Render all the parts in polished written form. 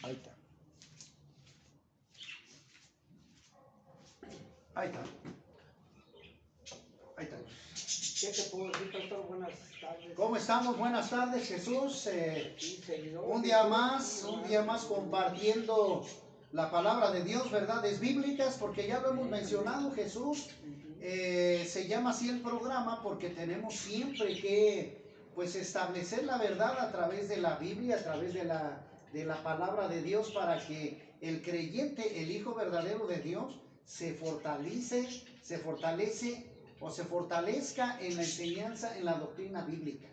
Ahí está. Ahí está. Ahí está. ¿Qué te puedo decir, pastor? Buenas tardes. ¿Cómo estamos? Buenas tardes, Jesús. Sí, Señor. Un día más compartiendo la palabra de Dios, verdades bíblicas, porque ya lo hemos mencionado, Jesús. Se llama así el programa porque tenemos siempre que pues establecer la verdad a través de la Biblia, a través de la palabra de Dios, para que el creyente, el hijo verdadero de Dios, se fortalezca en la enseñanza, en la doctrina bíblica.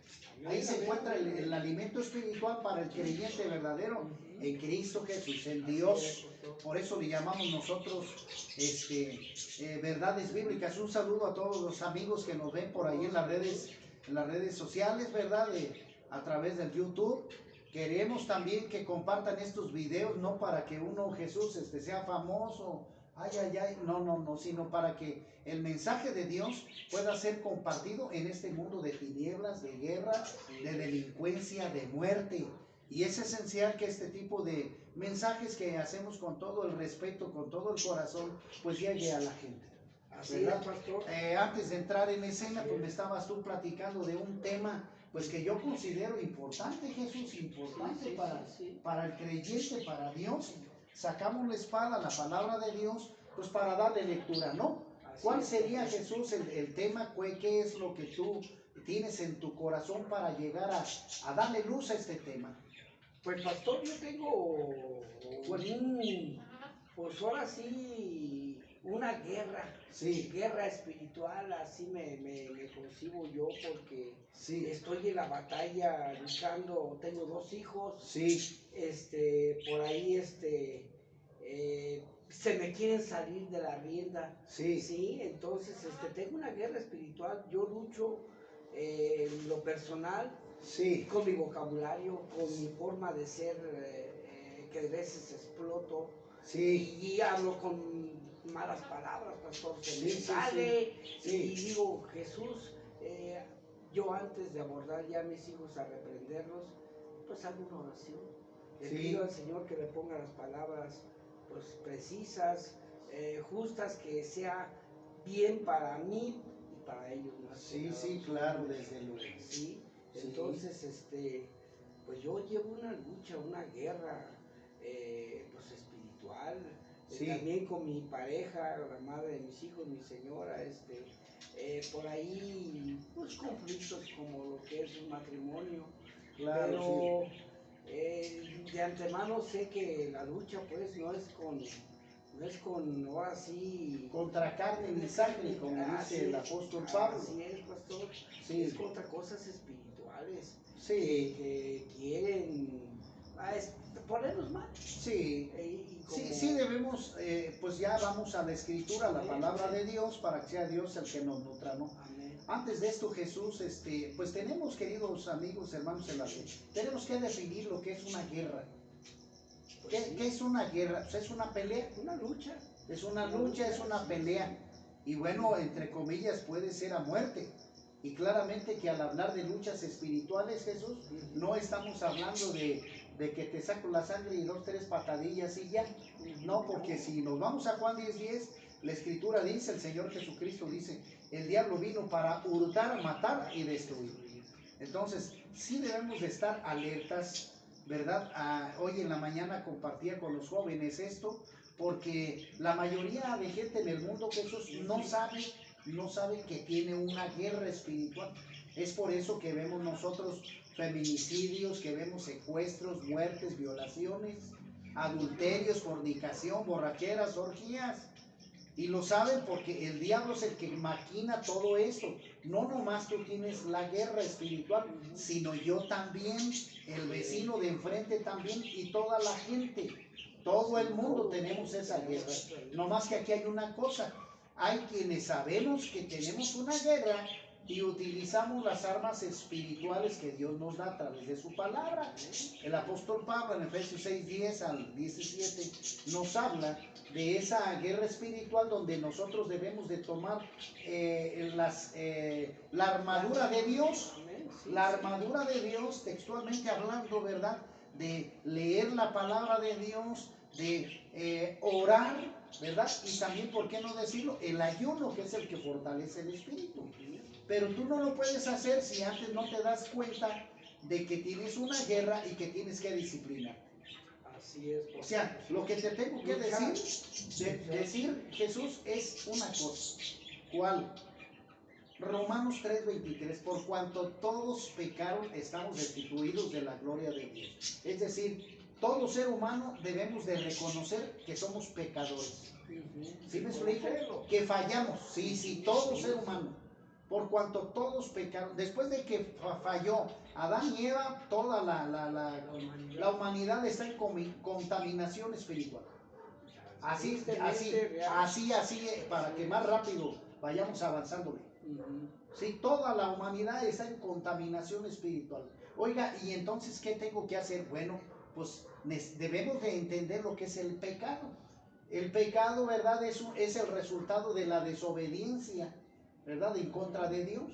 Ahí se encuentra el alimento espiritual para el creyente verdadero en Cristo Jesús, en Dios. Por eso le llamamos nosotros verdades bíblicas. Un saludo a todos los amigos que nos ven por ahí en las redes sociales, ¿verdad? A través del YouTube. Queremos también que compartan estos videos, no para que uno, Jesús, sea famoso, no, sino para que el mensaje de Dios pueda ser compartido en este mundo de tinieblas, de guerra, de delincuencia, de muerte. Y es esencial que este tipo de mensajes que hacemos con todo el respeto, con todo el corazón, pues llegue a la gente. Así es, pastor. Antes de entrar en escena, pues me estabas tú platicando de un tema pues que yo considero importante, Jesús, importante para el creyente, para Dios. Sacamos la espada, la palabra de Dios, pues para darle lectura, ¿no? ¿Cuál sería, Jesús, el tema? ¿Qué es lo que tú tienes en tu corazón para llegar a darle luz a este tema? Pues, pastor, yo tengo pues ahora sí, una guerra, guerra espiritual, así me concibo yo, porque estoy en la batalla luchando, tengo 2 hijos, por ahí se me quieren salir de la rienda, entonces tengo una guerra espiritual, yo lucho en lo personal, con mi vocabulario, con mi forma de ser, que a veces exploto, y hablo con malas palabras, pastor, se me sale, y digo, Jesús, yo antes de abordar ya a mis hijos a reprenderlos, pues hago una oración, le pido al Señor que le ponga las palabras pues precisas, justas, que sea bien para mí y para ellos más. Claro, desde luego. Entonces, pues yo llevo una lucha, una guerra, pues espiritual, también con mi pareja, la madre de mis hijos, mi señora, por ahí, pues conflictos como lo que es un matrimonio, pero de antemano sé que la lucha pues no es con ahora sí contra carne ni sangre, como dice el apóstol Pablo. Así es, pastor, es contra cosas espirituales que quieren ponernos mal. Debemos, pues ya vamos a la escritura, a la palabra de Dios, para que sea Dios el que nos nutra, ¿no? Amén. Antes de esto, Jesús, pues tenemos, queridos amigos, hermanos en la fe, tenemos que definir lo que es una guerra. ¿Qué es una guerra? Pues es una pelea. Una lucha. Es una lucha, es una pelea. Y bueno, entre comillas, puede ser a muerte. Y claramente que al hablar de luchas espirituales, Jesús, no estamos hablando de que te saco la sangre y 2, 3 patadillas y ya. No, porque si nos vamos a Juan 10:10, la escritura dice, el Señor Jesucristo dice, el diablo vino para hurtar, matar y destruir. Entonces, sí debemos de estar alertas, ¿verdad? Hoy en la mañana compartía con los jóvenes esto, porque la mayoría de gente en el mundo, Jesús, no sabe que tiene una guerra espiritual. Es por eso que vemos nosotros feminicidios, que vemos secuestros, muertes, violaciones, adulterios, fornicación, borracheras, orgías. Y lo saben porque el diablo es el que maquina todo esto. No nomás tú tienes la guerra espiritual, sino yo también, el vecino de enfrente también y toda la gente. Todo el mundo tenemos esa guerra. No más que aquí hay una cosa. Hay quienes sabemos que tenemos una guerra y utilizamos las armas espirituales que Dios nos da a través de su palabra. El apóstol Pablo en Efesios 6:10 al 17 nos habla de esa guerra espiritual donde nosotros debemos de tomar la armadura de Dios. La armadura de Dios, textualmente hablando, ¿verdad? de leer la palabra de Dios, de orar, ¿verdad? Y también, ¿por qué no decirlo? El ayuno, que es el que fortalece el espíritu. Pero tú no lo puedes hacer si antes no te das cuenta de que tienes una guerra y que tienes que disciplinar. Así es. O sea, lo que te tengo que decir Jesús es una cosa. ¿Cuál? Romanos 3:23, por cuanto todos pecaron, estamos destituidos de la gloria de Dios. Es decir, todo ser humano debemos de reconocer que somos pecadores. ¿Sí me explico? Que fallamos. Sí, todo ser humano. Por cuanto todos pecaron, después de que falló Adán y Eva, toda la humanidad está en contaminación espiritual. Así, para que más rápido vayamos avanzándole. Sí, toda la humanidad está en contaminación espiritual. Oiga, ¿y entonces qué tengo que hacer? Bueno, pues debemos de entender lo que es el pecado. El pecado, ¿verdad? Es el resultado de la desobediencia, ¿verdad? En contra de Dios.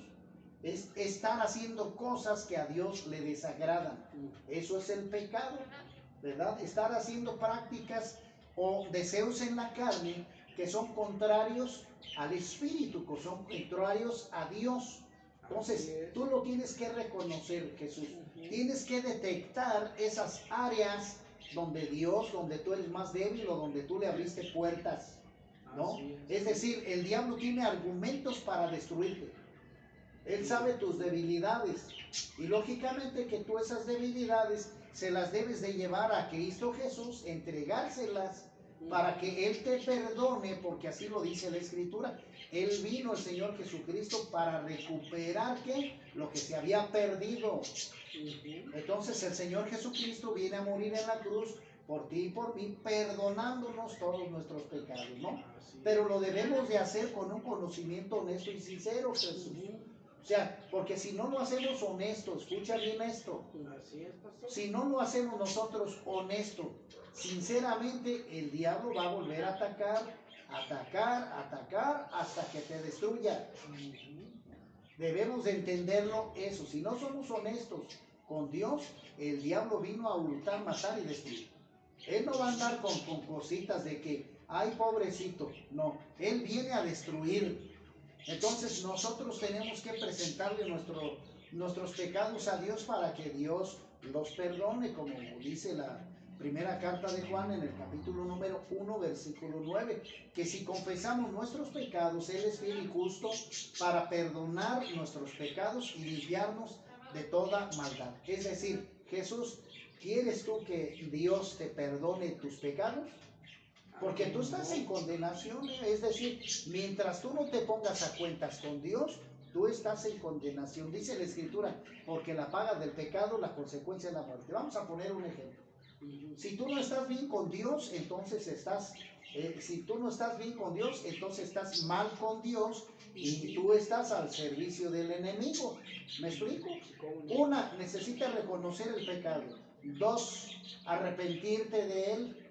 Es estar haciendo cosas que a Dios le desagradan. Eso es el pecado, ¿verdad? Estar haciendo prácticas o deseos en la carne que son contrarios al Espíritu, que son contrarios a Dios. Entonces, tú lo tienes que reconocer, Jesús. Tienes que detectar esas áreas donde tú eres más débil o donde tú le abriste puertas, ¿no? Es decir, el diablo tiene argumentos para destruirte. Él sabe tus debilidades y lógicamente que tú esas debilidades se las debes de llevar a Cristo Jesús, entregárselas para que Él te perdone, porque así lo dice la Escritura. Él vino, el Señor Jesucristo, para recuperar ¿qué? Lo que se había perdido. Entonces el Señor Jesucristo viene a morir en la cruz por ti y por mí, perdonándonos todos nuestros pecados, ¿no? Pero lo debemos de hacer con un conocimiento honesto y sincero, Jesús. O sea, porque si no lo hacemos honesto, escucha bien esto. Si no lo hacemos nosotros honesto, sinceramente, el diablo va a volver a atacar hasta que te destruya. Debemos de entenderlo eso. Si no somos honestos con Dios, el diablo vino a hurtar, matar y destruir. Él no va a andar con cositas de que, ay, pobrecito. No, Él viene a destruir. Entonces nosotros tenemos que presentarle nuestros pecados a Dios para que Dios los perdone, como dice la primera carta de Juan en el capítulo número 1, versículo 9, que si confesamos nuestros pecados, Él es fiel y justo para perdonar nuestros pecados y limpiarnos de toda maldad. Es decir, Jesús, ¿quieres tú que Dios te perdone tus pecados? Porque tú estás en condenación, es decir, mientras tú no te pongas a cuentas con Dios, tú estás en condenación. Dice la Escritura, porque la paga del pecado, la consecuencia es la muerte. Vamos a poner un ejemplo. Si tú no estás bien con Dios, entonces estás mal con Dios y tú estás al servicio del enemigo. ¿Me explico? Una, necesitas reconocer el pecado. Dos, arrepentirte de él.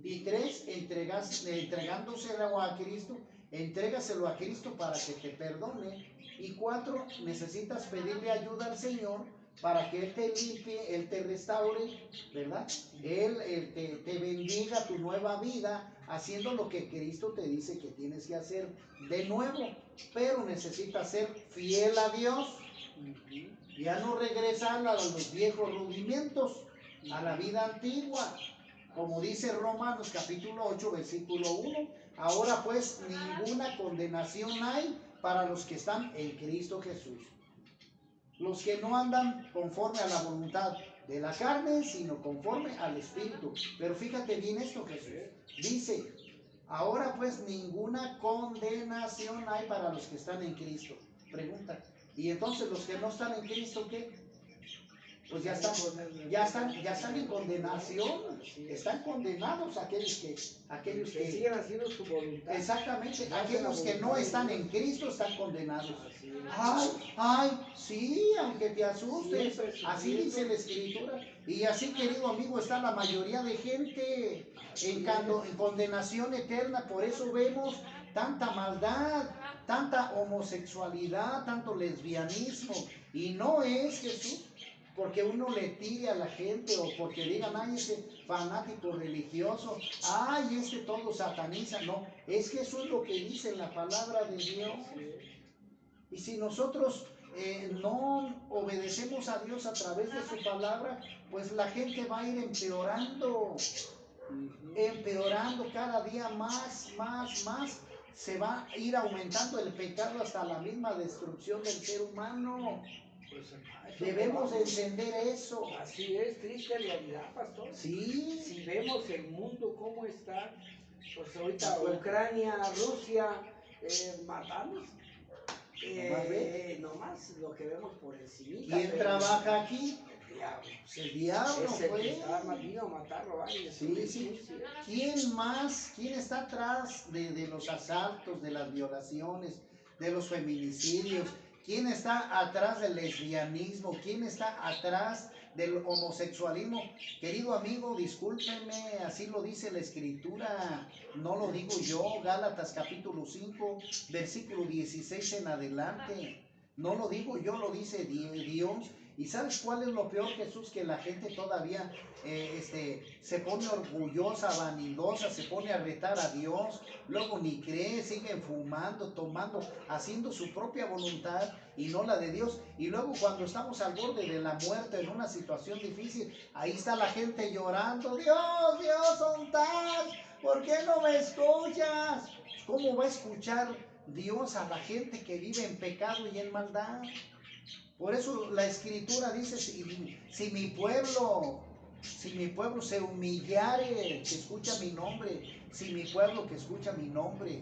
Y tres, entregándoselo a Cristo, entrégaselo a Cristo para que te perdone. Y cuatro, necesitas pedirle ayuda al Señor para que Él te limpie, Él te restaure, ¿verdad? Él te bendiga tu nueva vida, haciendo lo que Cristo te dice que tienes que hacer de nuevo. Pero necesitas ser fiel a Dios, ya no regresar a los viejos rudimentos, a la vida antigua. Como dice Romanos capítulo 8, versículo 1, ahora pues ninguna condenación hay para los que están en Cristo Jesús. Los que no andan conforme a la voluntad de la carne, sino conforme al Espíritu. Pero fíjate bien esto, Jesús. Dice, ahora pues ninguna condenación hay para los que están en Cristo. Pregunta, ¿y entonces los que no están en Cristo qué? Pues ya están en condenación, están condenados aquellos que siguen haciendo su voluntad. Exactamente, aquellos que no están en Cristo están condenados. Sí, aunque te asustes, así dice la Escritura. Y así, querido amigo, está la mayoría de gente en condenación eterna. Por eso vemos tanta maldad, tanta homosexualidad, tanto lesbianismo. Y no es, Jesús, porque uno le tire a la gente o porque digan, ay, ese fanático religioso, ay, todo sataniza. No, es que eso es lo que dice la palabra de Dios. Y si nosotros no obedecemos a Dios a través de su palabra, pues la gente va a ir empeorando cada día más, se va a ir aumentando el pecado hasta la misma destrucción del ser humano. Debemos de entender eso. Así es, triste realidad, pastor. Sí. Si vemos el mundo cómo está, pues ahorita Ucrania, Rusia, matando. Nomás lo que vemos por encima. ¿Quién trabaja aquí? El diablo. Es el que está vino a matar, robar y destruir. Sí. ¿Quién más? ¿Quién está atrás de los asaltos, de las violaciones, de los feminicidios? ¿Quién está atrás del lesbianismo? ¿Quién está atrás del homosexualismo? Querido amigo, discúlpeme, así lo dice la Escritura, no lo digo yo. Gálatas capítulo 5, versículo 16 en adelante. No lo digo yo, lo dice Dios. ¿Y sabes cuál es lo peor, Jesús? Que la gente todavía se pone orgullosa, vanidosa, se pone a retar a Dios, luego ni cree, siguen fumando, tomando, haciendo su propia voluntad y no la de Dios. Y luego cuando estamos al borde de la muerte, en una situación difícil, ahí está la gente llorando, Dios, ¿dónde estás? ¿Por qué no me escuchas? ¿Cómo va a escuchar Dios a la gente que vive en pecado y en maldad? Por eso la Escritura dice, si mi pueblo se humillare, que escucha mi nombre, si mi pueblo que escucha mi nombre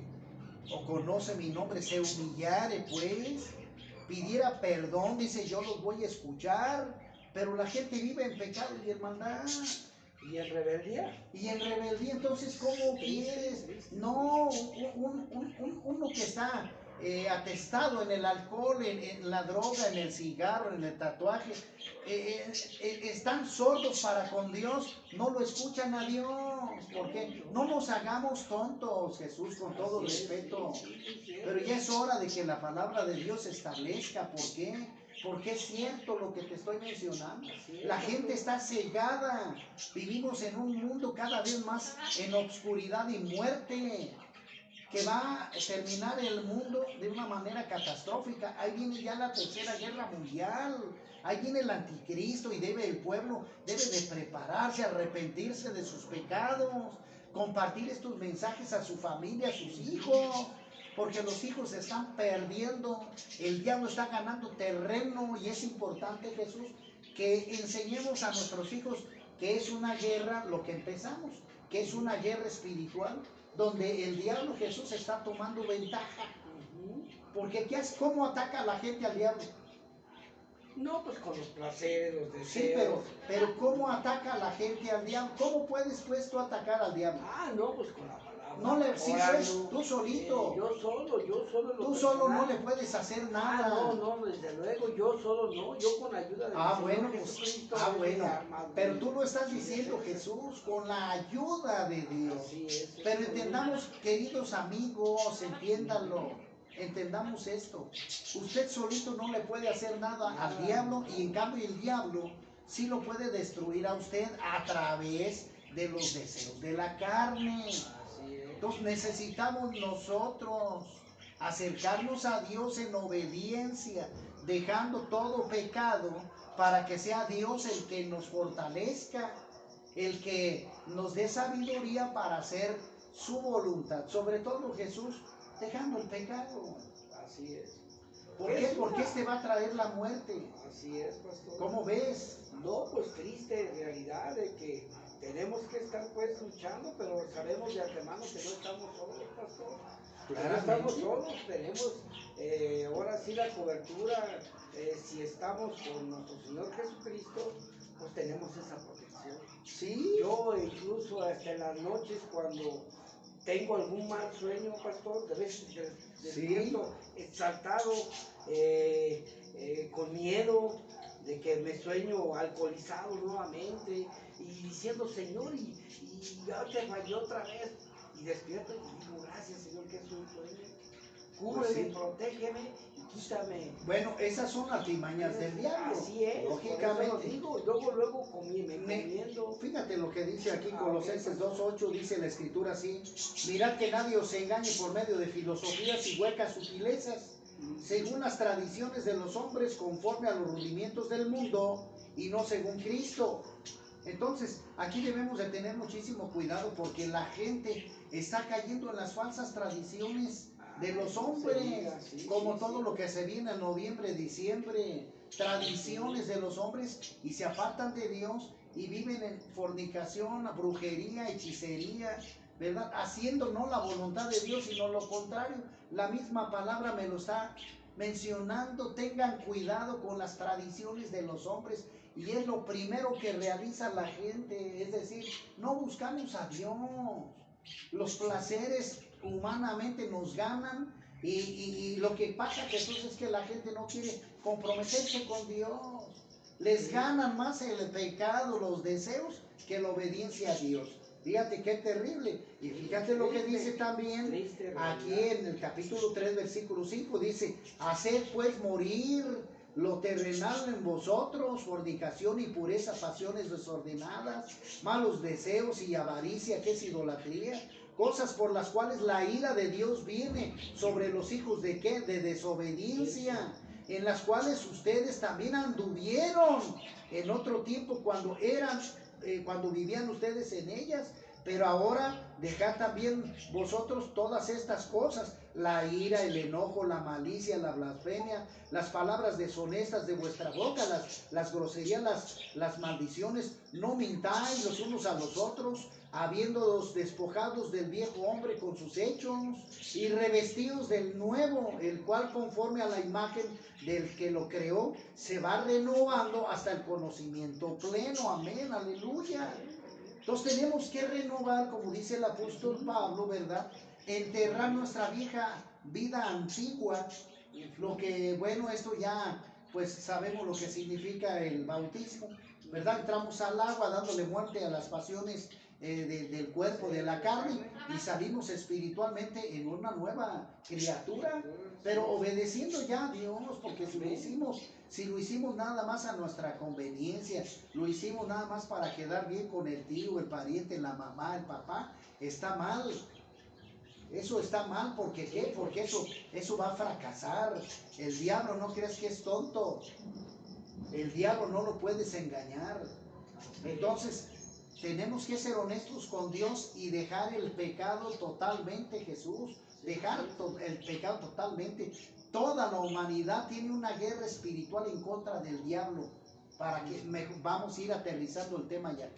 o conoce mi nombre se humillare, pues, pidiera perdón, dice, yo los voy a escuchar. Pero la gente vive en pecado y en maldad. ¿Y en rebeldía? Y en rebeldía, entonces, ¿cómo quieres? No, uno que está atestado en el alcohol, en la droga, en el cigarro, en el tatuaje, están sordos para con Dios, no lo escuchan a Dios. Porque no nos hagamos tontos, Jesús, con todo respeto. Pero ya es hora de que la palabra de Dios se establezca. ¿Por qué? Porque es cierto lo que te estoy mencionando. La gente está cegada. Vivimos en un mundo cada vez más en obscuridad y muerte, que va a terminar el mundo de una manera catastrófica. Ahí viene ya la tercera guerra mundial. Ahí viene el anticristo y el pueblo debe de prepararse, arrepentirse de sus pecados, compartir estos mensajes a su familia, a sus hijos. Porque los hijos se están perdiendo, el diablo está ganando terreno y es importante, Jesús, que enseñemos a nuestros hijos que es una guerra, lo que empezamos, que es una guerra espiritual, donde el diablo, Jesús, está tomando ventaja. Porque ¿cómo ataca a la gente al diablo? No, pues con los placeres, los deseos. Sí, pero ¿cómo ataca a la gente al diablo? ¿Cómo puedes pues tú atacar al diablo? No, pues con la palabra. No le sirves tú solito. Yo solo. Tú solo no le puedes hacer nada. No, desde luego, yo solo no, yo con ayuda de bueno, Jesucristo. Pero tú lo estás diciendo, Jesús, con la ayuda de Dios. Así es. Pero entendamos, queridos amigos, entiéndanlo. Entendamos esto. Usted solito no le puede hacer nada al diablo, y en cambio el diablo sí lo puede destruir a usted a través de los deseos de la carne. Entonces necesitamos nosotros acercarnos a Dios en obediencia, dejando todo pecado, para que sea Dios el que nos fortalezca, el que nos dé sabiduría para hacer su voluntad. Sobre todo, Jesús, dejando el pecado. Así es. ¿Por qué? Porque este va a traer la muerte. Así es, pastor. ¿Cómo ves? No, pues triste realidad de que tenemos que estar pues luchando, pero sabemos de antemano que no estamos solos, pastor. No estamos solos, tenemos ahora sí la cobertura. Si estamos con nuestro Señor Jesucristo, pues tenemos esa protección. Sí. Yo incluso hasta en las noches, cuando tengo algún mal sueño, pastor, de veces despierto exaltado, con miedo de que me sueño alcoholizado nuevamente y diciendo, Señor, y ya te falló otra vez, y despierto y digo, gracias, Señor, que es un sueño. Cúbreme, protégeme, y quítame. Bueno, esas son artimañas del diablo. Así es, lógicamente. Digo, luego comiendo. Fíjate lo que dice aquí Colosenses 2:8, dice la escritura así: mirad que nadie os engañe por medio de filosofías y huecas sutilezas, según las tradiciones de los hombres, conforme a los rudimientos del mundo y no según Cristo. Entonces, aquí debemos de tener muchísimo cuidado porque la gente está cayendo en las falsas tradiciones de los hombres, como todo lo que se viene en noviembre, diciembre, tradiciones de los hombres, y se apartan de Dios y viven en fornicación, brujería, hechicería, ¿verdad? Haciendo no la voluntad de Dios, sino lo contrario. La misma palabra me lo está mencionando. Tengan cuidado con las tradiciones de los hombres, y es lo primero que realiza la gente. Es decir, no buscamos a Dios. Los placeres humanamente nos ganan, y lo que pasa, Jesús, es que la gente no quiere comprometerse con Dios. Les ganan más el pecado, los deseos, que la obediencia a Dios. Fíjate qué terrible. Y fíjate lo que dice también aquí en el capítulo 3, versículo 5. Dice: haced pues morir lo terrenal en vosotros, fornicación, impureza, pasiones desordenadas, malos deseos y avaricia, que es idolatría, cosas por las cuales la ira de Dios viene sobre los hijos de ¿qué? De desobediencia, en las cuales ustedes también anduvieron en otro tiempo cuando vivían ustedes en ellas. Pero ahora dejad también vosotros todas estas cosas: la ira, el enojo, la malicia, la blasfemia, las palabras deshonestas de vuestra boca, las groserías, las maldiciones. No mintáis los unos a los otros, habiéndoos despojados del viejo hombre con sus hechos, y revestidos del nuevo, el cual conforme a la imagen del que lo creó, se va renovando hasta el conocimiento pleno. Amén, aleluya. Entonces tenemos que renovar, como dice el apóstol Pablo, ¿verdad? Enterrar nuestra vieja vida antigua. Lo que, bueno, esto ya, pues sabemos lo que significa el bautismo, ¿verdad? Entramos al agua dándole muerte a las pasiones del cuerpo, de la carne, y salimos espiritualmente en una nueva criatura, pero obedeciendo ya a Dios, porque si lo hicimos nada más a nuestra conveniencia, lo hicimos nada más para quedar bien con el tío, el pariente, la mamá, el papá, está mal. Eso está mal. ¿Porque qué? Porque eso va a fracasar. El diablo, no creas que es tonto. El diablo no lo puedes engañar. Entonces tenemos que ser honestos con Dios y dejar el pecado totalmente, Jesús. Dejar el pecado totalmente. Toda la humanidad tiene una guerra espiritual en contra del diablo. Vamos a ir aterrizando el tema ya.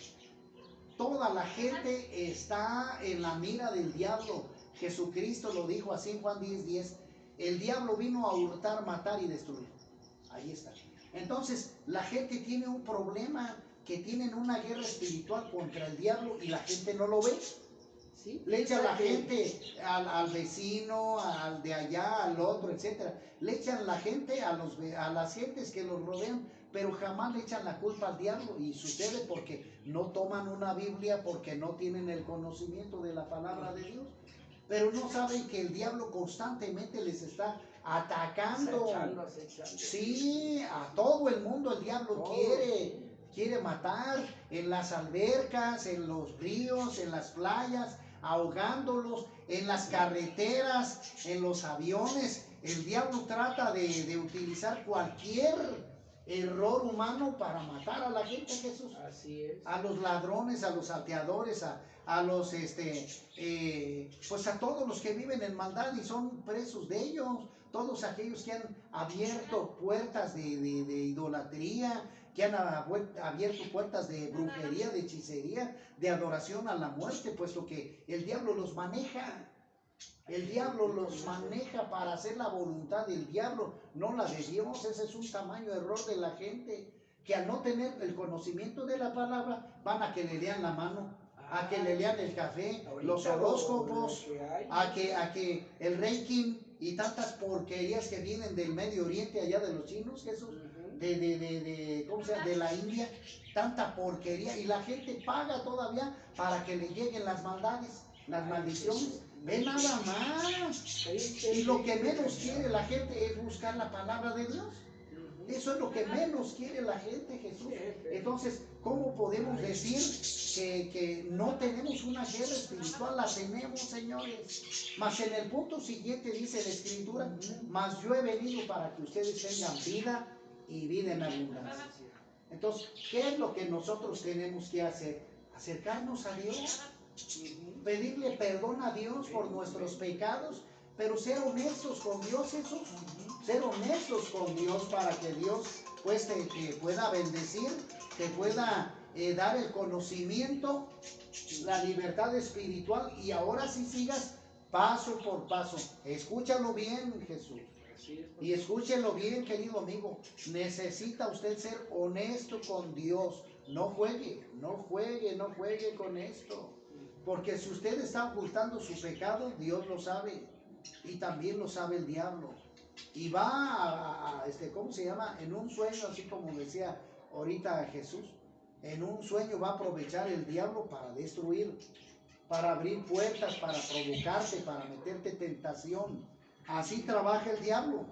Toda la gente está en la mira del diablo. Jesucristo lo dijo así en Juan 10:10. El diablo vino a hurtar, matar y destruir. Ahí está. Entonces, la gente tiene un problema, que tienen una guerra espiritual contra el diablo, y la gente no lo ve. ¿Sí? Le echa la gente al vecino, al de allá, al otro, etc. Le echan la gente a las gentes que los rodean, pero jamás le echan la culpa al diablo. Y sucede porque no toman una Biblia, porque no tienen el conocimiento de la palabra de Dios. Pero no saben que el diablo constantemente les está atacando. Acechando. Sí, a todo el mundo el diablo quiere matar, en las albercas, en los ríos, en las playas, ahogándolos, en las carreteras, en los aviones. El diablo trata de utilizar cualquier error humano para matar a la gente, Jesús. Así es. A los ladrones, a los salteadores, a los pues a todos los que viven en maldad y son presos de ellos. Todos aquellos que han abierto puertas de idolatría, que han abierto puertas de brujería, de hechicería, de adoración a la muerte, puesto que el diablo los maneja. El diablo los maneja para hacer la voluntad del diablo, no la de Dios. Ese es un tamaño error de la gente, que al no tener el conocimiento de la palabra, van a que le lean la mano, a que le lean el café, los horóscopos, a que el Reiki y tantas porquerías que vienen del Medio Oriente, allá de los chinos, Jesús, ¿cómo se llama? De la India, tanta porquería, y la gente paga todavía para que le lleguen las maldades. las maldiciones. Ve nada más. Y lo que menos quiere la gente es buscar la palabra de Dios. Eso es lo que menos quiere la gente, Jesús. Entonces, ¿cómo podemos decir que no tenemos una guerra espiritual? La tenemos, señores. Mas en el punto siguiente dice la Escritura, mas yo he venido para que ustedes tengan vida y vida en abundancia. Entonces, ¿qué es lo que nosotros tenemos que hacer? Acercarnos a Dios, pedirle perdón a Dios por nuestros pecados, pero ser honestos con Dios, Jesús. Ser honestos con Dios para que Dios pues te pueda bendecir, te pueda dar el conocimiento, la libertad espiritual, y ahora sí sigas paso por paso. Escúchalo bien, Jesús. Y escúchelo bien, querido amigo. Necesita usted ser honesto con Dios. No juegue con esto. Porque si usted está ocultando su pecado, Dios lo sabe. Y también lo sabe el diablo. Y va ¿cómo se llama? En un sueño, así como decía ahorita Jesús. En un sueño va a aprovechar el diablo para destruir, para abrir puertas, para provocarte, para meterte tentación. Así trabaja el diablo.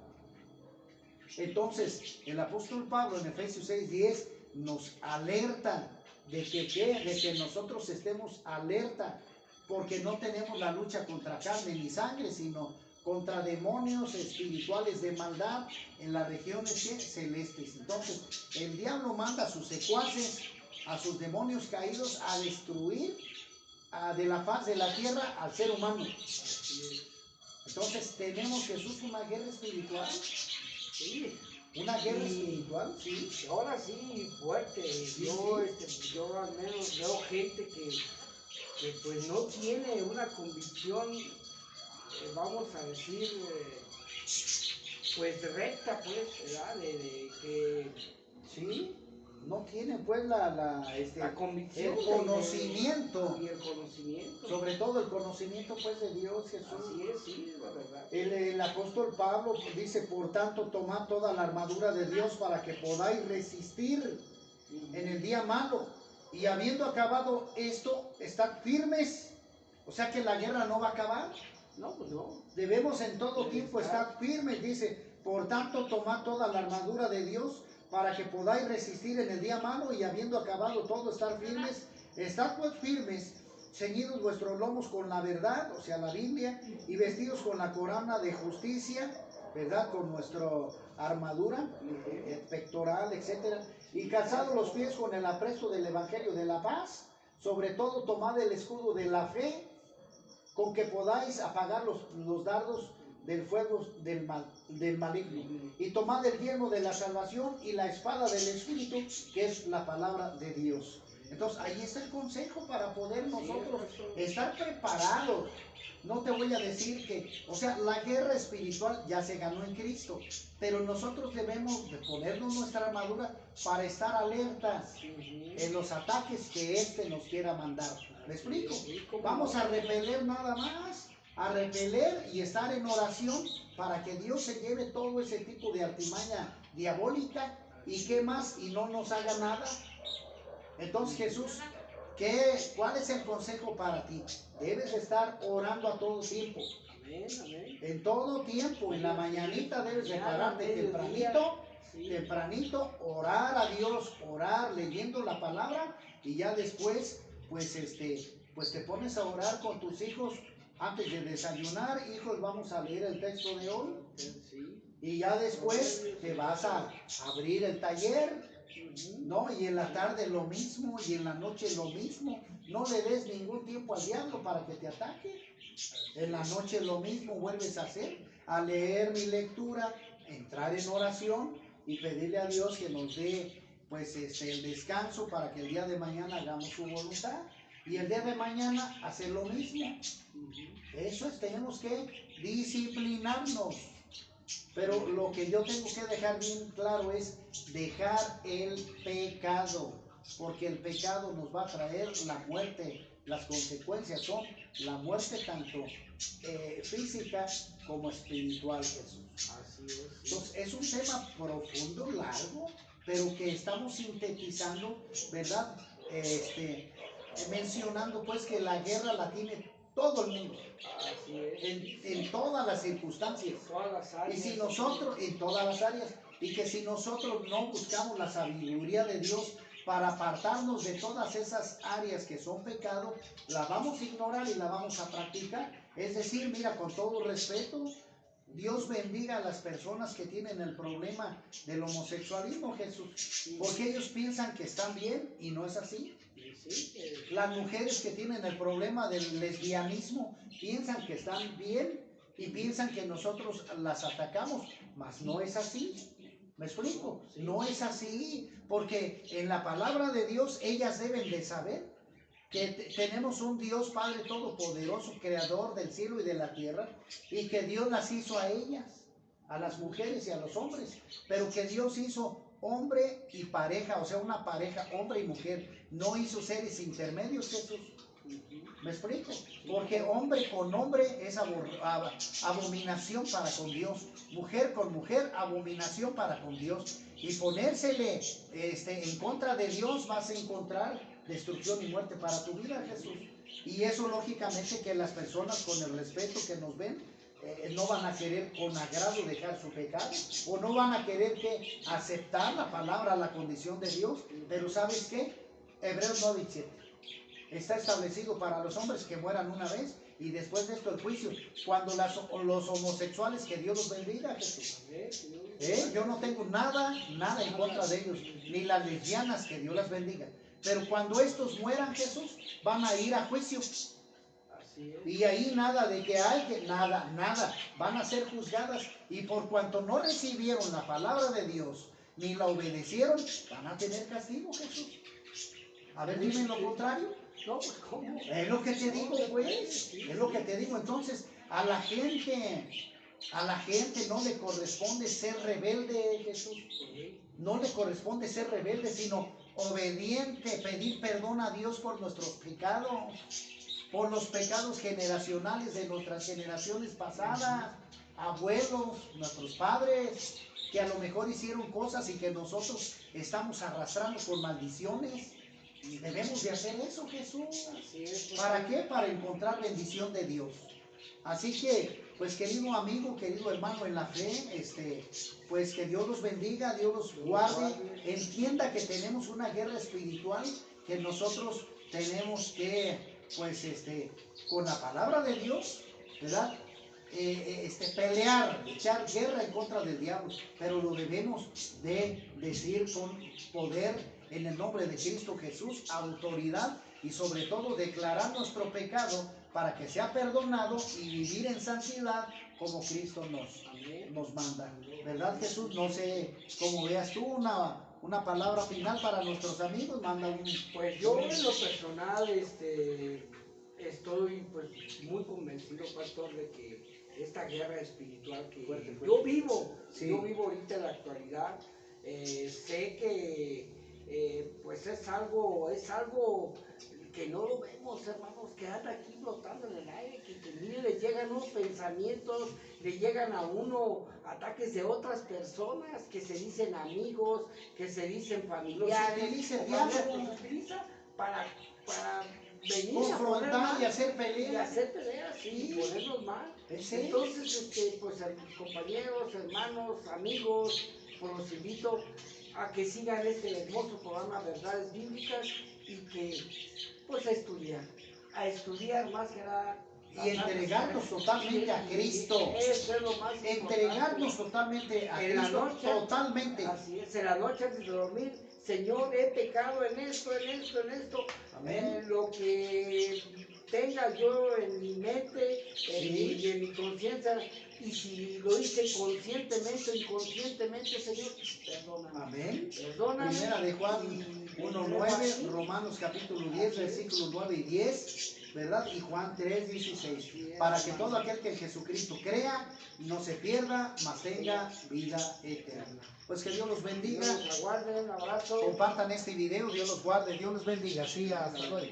Entonces, el apóstol Pablo en Efesios 6:10 nos alerta de que nosotros estemos alerta, porque no tenemos la lucha contra carne ni sangre, sino contra demonios espirituales de maldad en las regiones celestes. Entonces, el diablo manda a sus secuaces, a sus demonios caídos, a destruir de la faz de la tierra al ser humano. Entonces, tenemos, Jesús, una guerra espiritual. Sí. Una guerra espiritual, sí. Ahora sí, fuerte. Yo al menos veo gente que pues no tiene una convicción, vamos a decir, pues recta, pues, ¿verdad? De que... Sí. No tiene pues la convicción, el conocimiento. Y el conocimiento. Sobre todo el conocimiento pues de Dios, Jesús. Así es, sí, la verdad. El apóstol Pablo dice, por tanto, tomad toda la armadura de Dios para que podáis resistir en el día malo. Y habiendo acabado esto, estad firmes. O sea que la guerra no va a acabar. No, pues no. Debemos en todo tiempo estar firmes, dice, por tanto, tomad toda la armadura de Dios para que podáis resistir en el día malo, y habiendo acabado todo, estar firmes. Estad pues firmes, ceñidos vuestros lomos con la verdad, o sea, la Biblia, y vestidos con la corona de justicia, ¿verdad? Con nuestra armadura pectoral, etcétera, y calzados los pies con el apresto del evangelio de la paz. Sobre todo, tomad el escudo de la fe, con que podáis apagar los dardos del fuego del maligno, y tomad el yelmo de la salvación y la espada del Espíritu, que es la palabra de Dios. Entonces ahí está el consejo para poder nosotros estar preparados. No te voy a decir que, o sea, la guerra espiritual ya se ganó en Cristo, pero nosotros debemos de ponernos nuestra armadura para estar alertas en los ataques que nos quiera mandar. ¿Me explico? Vamos a repeler nada más, a repeler y estar en oración para que Dios se lleve todo ese tipo de artimaña diabólica, y qué más, y no nos haga nada. Entonces, Jesús, ¿cuál es el consejo para ti? Debes estar orando a todo tiempo. En todo tiempo, en la mañanita debes de pararte tempranito, orar a Dios, orar leyendo la palabra, y ya después, pues te pones a orar con tus hijos antes de desayunar. Hijos, vamos a leer el texto de hoy. Y ya después te vas a abrir el taller, ¿no? Y en la tarde lo mismo, y en la noche lo mismo. No le des ningún tiempo al diablo para que te ataque. En la noche lo mismo vuelves a hacer, a leer mi lectura, entrar en oración y pedirle a Dios que nos dé pues el descanso para que el día de mañana hagamos su voluntad, y el día de mañana hacer lo mismo. Eso es, tenemos que disciplinarnos. Pero lo que yo tengo que dejar bien claro es dejar el pecado, porque el pecado nos va a traer la muerte. Las consecuencias son la muerte tanto física como espiritual, Jesús. Así es. Entonces, es un tema profundo, largo, pero que estamos sintetizando, ¿verdad? Mencionando pues que la guerra la tiene todo el mundo. Así es. En todas las circunstancias. En todas las áreas. Y si nosotros, en todas las áreas, y que si nosotros no buscamos la sabiduría de Dios para apartarnos de todas esas áreas que son pecado, la vamos a ignorar y la vamos a practicar. Es decir, mira, con todo respeto, Dios bendiga a las personas que tienen el problema del homosexualismo, Jesús, porque ellos piensan que están bien y no es así. Las mujeres que tienen el problema del lesbianismo piensan que están bien y piensan que nosotros las atacamos, mas no es así. ¿Me explico? No es así, porque en la palabra de Dios ellas deben de saber que tenemos un Dios Padre Todopoderoso, Creador del cielo y de la tierra, y que Dios las hizo a ellas, a las mujeres y a los hombres, pero que Dios hizo hombre y pareja, o sea, una pareja, hombre y mujer, no hizo seres intermedios, Jesús. ¿Me explico? Porque hombre con hombre es abominación para con Dios, mujer con mujer, abominación para con Dios, y ponérsele en contra de Dios vas a encontrar destrucción y muerte para tu vida, Jesús. Y eso lógicamente que las personas con el respeto que nos ven no van a querer con agrado dejar su pecado, o no van a querer que aceptar la palabra, la condición de Dios. Pero ¿sabes qué? Hebreos 9:7 está establecido para los hombres que mueran una vez y después de esto el juicio. Cuando los homosexuales, que Dios los bendiga, Jesús. Yo no tengo nada en contra de ellos, ni las lesbianas, que Dios las bendiga. Pero cuando estos mueran, Jesús, van a ir a juicio. Y ahí nada de que hay que, nada, van a ser juzgadas. Y por cuanto no recibieron la palabra de Dios, ni la obedecieron, van a tener castigo, Jesús. A ver, dime lo contrario. No, pues ¿cómo? Es lo que te digo, pues. Es lo que te digo. Entonces, a la gente no le corresponde ser rebelde, Jesús. No le corresponde ser rebelde, sino obediente, pedir perdón a Dios por nuestros pecados, por los pecados generacionales de nuestras generaciones pasadas, abuelos, nuestros padres, que a lo mejor hicieron cosas y que nosotros estamos arrastrando por maldiciones. Y debemos de hacer eso, Jesús. ¿Para qué? Para encontrar bendición de Dios. Así que, pues querido amigo, querido hermano en la fe, pues que Dios los bendiga, Dios los guarde. Entienda que tenemos una guerra espiritual que nosotros tenemos que, pues, con la palabra de Dios, ¿verdad? Pelear, echar guerra en contra del diablo, pero lo debemos de decir con poder en el nombre de Cristo Jesús, autoridad, y sobre todo declarar nuestro pecado para que sea perdonado y vivir en santidad como Cristo nos manda. ¿Verdad, Jesús? No sé cómo veas tú una palabra final para nuestros amigos. Pues yo en lo personal estoy pues muy convencido, pastor, de que esta guerra espiritual que yo vivo ahorita en la actualidad, sé que pues es algo que no lo vemos, hermanos, que anda aquí flotando en el aire, que mire, le llegan unos pensamientos, le llegan a uno ataques de otras personas que se dicen amigos, que se dicen familiares, los utiliza para venir confrontar y hacer peleas. Y ponernos mal. Entonces, pues compañeros, hermanos, amigos, pues los invito a que sigan este hermoso programa Verdades Bíblicas y que, pues, a estudiar más que nada. Y entregarnos totalmente a Cristo. Eso es lo más entregarnos totalmente a Cristo. Totalmente. Así es, en la noche antes de dormir, Señor, he pecado en esto. Amén. Lo que tenga yo en mi mente y en mi conciencia, y si lo hice conscientemente o inconscientemente, Señor, perdóname. Amén. Perdóname. Primera de Juan 1:9, Romanos capítulo 10, versículos 9 y 10, ¿verdad? Y Juan 3:16. Para que todo aquel que en Jesucristo crea no se pierda, mas tenga vida eterna. Pues que Dios los bendiga. Dios los aguarde, un abrazo. Compartan este video, Dios los guarde, Dios los bendiga. Sí, hasta luego.